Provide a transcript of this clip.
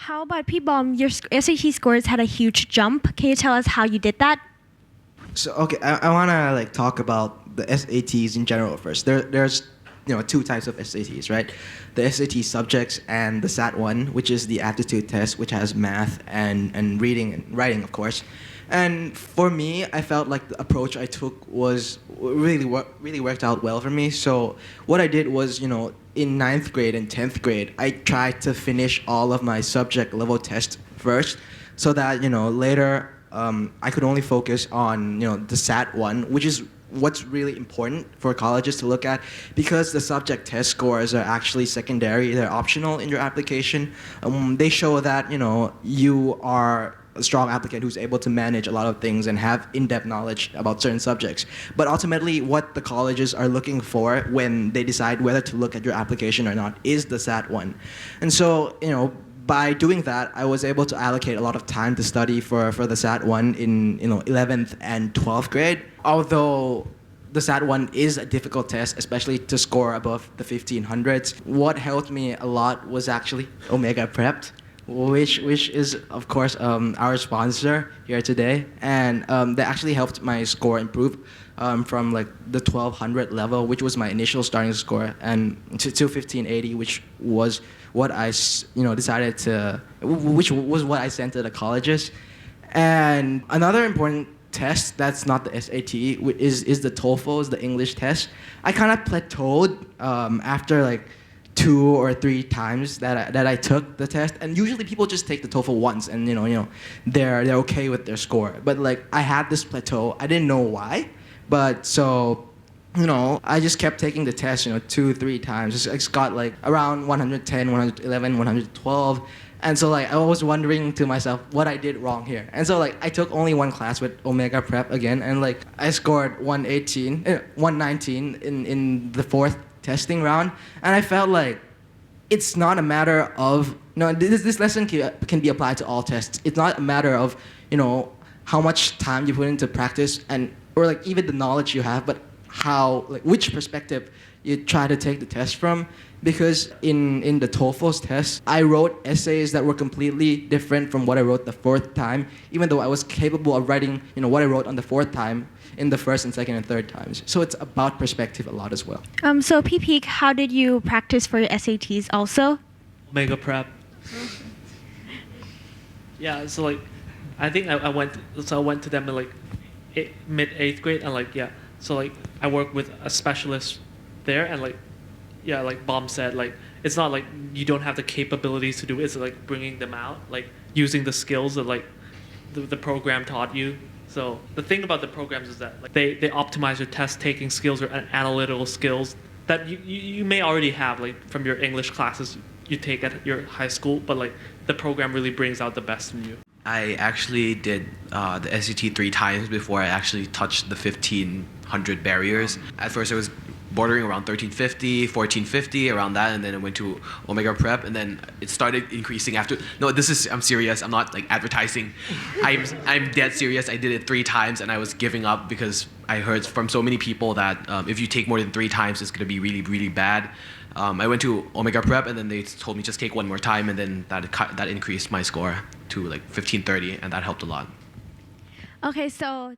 How about P-Bomb? Your SAT scores had a huge jump. Can you tell us how you did that? So okay, I wanna like talk about the SATs in general first. There's two types of SATs, right? The SAT subjects and the SAT one, which is the aptitude test, which has math and reading and writing, of course. And for me, I felt like the approach I took was really worked out well for me. So what I did was, in ninth grade and 10th grade, I tried to finish all of my subject level tests first, so that later I could only focus on the SAT one, which is what's really important for colleges to look at, because the subject test scores are actually secondary. They're optional in your application. They show that you are a strong applicant who's able to manage a lot of things and have in-depth knowledge about certain subjects. But ultimately, what the colleges are looking for when they decide whether to look at your application or not is the SAT one. And so, by doing that, I was able to allocate a lot of time to study for the SAT one in 11th and 12th grade. Although the SAT one is a difficult test, especially to score above the 1500s. What helped me a lot was actually OmegaPrep, which is of course our sponsor here today, and that actually helped my score improve from like the 1200 level, which was my initial starting score, and to 1580, which was what I decided to, which was what I sent to the colleges. And another important test that's not the SAT is the TOEFL, is the English test. I kind of plateaued after like 2 or 3 times that I took the test, and usually people just take the TOEFL once and they're okay with their score. But like I had this plateau, I didn't know why, but so I just kept taking the test 2, 3 times. I just got like around 110, 111, 112. And so like I was wondering to myself what I did wrong here. And so like I took only one class with OmegaPrep again, and like I scored 119 in the 4th testing round. And I felt like it's not a matter of this lesson can be applied to all tests. It's not a matter of how much time you put into practice or like even the knowledge you have, but which perspective you try to take the test from. Because in the TOEFL's test, I wrote essays that were completely different from what I wrote the 4th time, even though I was capable of writing what I wrote on the 4th time in the 1st and 2nd and 3rd times. So it's about perspective a lot as well. So P-Peak, how did you practice for your SATs also? OmegaPrep. Yeah, so like, I think I went to them in like mid 8th grade, and like so like I worked with a specialist there, and like Bomb said, like it's not like you don't have the capabilities to do it. It's like bringing them out, like using the skills that like the program taught you. So the thing about the programs is that like they optimize your test taking skills or analytical skills that you may already have like from your English classes you take at your high school, but like the program really brings out the best in you. I actually did the SAT 3 times before I actually touched the 1500 barriers. At first it was bordering around 1350, 1450, around that, and then I went to OmegaPrep, and then it started increasing after. No, I'm serious. I'm not like advertising. I'm dead serious. I did it 3 times, and I was giving up because I heard from so many people that if you take more than 3 times, it's gonna be really, really bad. I went to OmegaPrep, and then they told me just take 1 more time, and then that increased my score to like 1530, and that helped a lot. Okay, so